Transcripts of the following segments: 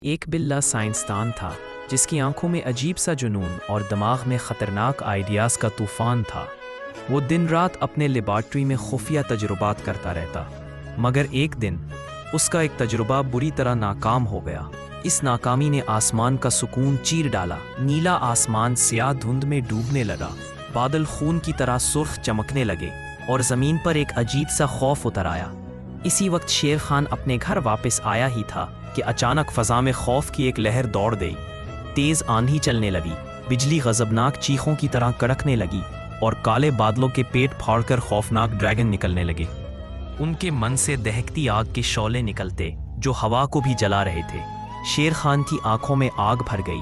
एक बिल्ला साइंसदान था जिसकी आंखों में अजीब सा जुनून और दिमाग में ख़तरनाक आइडियाज़ का तूफ़ान था। वो दिन रात अपने लेबॉर्ट्री में खुफिया तजुर्बात करता रहता, मगर एक दिन उसका एक तजुर्बा बुरी तरह नाकाम हो गया। इस नाकामी ने आसमान का सुकून चीर डाला। नीला आसमान स्याह धुंध में डूबने लगा, बादल खून की तरह सुर्ख चमकने लगे और ज़मीन पर एक अजीब सा खौफ उतर आया। इसी वक्त शेर खान अपने घर वापस आया ही था कि अचानक फ़ज़ा में खौफ की एक लहर दौड़ गई। तेज़ आंधी चलने लगी, बिजली गज़बनाक चीखों की तरह कड़कने लगी और काले बादलों के पेट फाड़कर खौफनाक ड्रैगन निकलने लगे। उनके मन से दहकती आग के शौले निकलते जो हवा को भी जला रहे थे। शेर खान की आंखों में आग भर गई।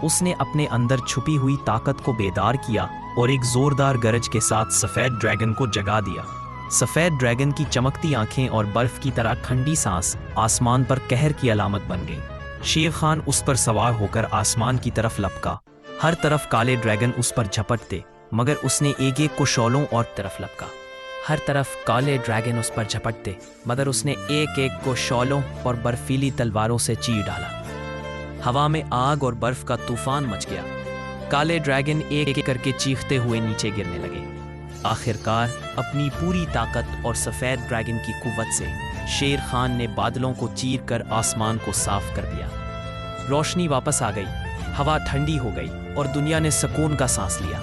उसने अपने अंदर छुपी हुई ताकत को बेदार किया और एक ज़ोरदार गरज के साथ सफ़ेद ड्रैगन को जगा दिया। सफ़ेद ड्रैगन की चमकती आंखें और बर्फ़ की तरह ठंडी सांस आसमान पर कहर की अलामत बन गई। शेर खान उस पर सवार होकर आसमान की तरफ लपका। हर तरफ काले ड्रैगन उस पर झपटते, मगर उसने एक एक को शौलों और तरफ लपका। हर तरफ काले ड्रैगन उस पर झपटते, मगर उसने एक एक को शौलों और बर्फीली तलवारों से चीर डाला। हवा में आग और बर्फ का तूफान मच गया। काले ड्रैगन एक एक करके चीखते हुए नीचे गिरने लगे। आखिरकार अपनी पूरी ताकत और सफ़ेद ड्रैगन की कुव्वत से शेर खान ने बादलों को चीर कर आसमान को साफ कर दिया। रोशनी वापस आ गई, हवा ठंडी हो गई और दुनिया ने सुकून का सांस लिया।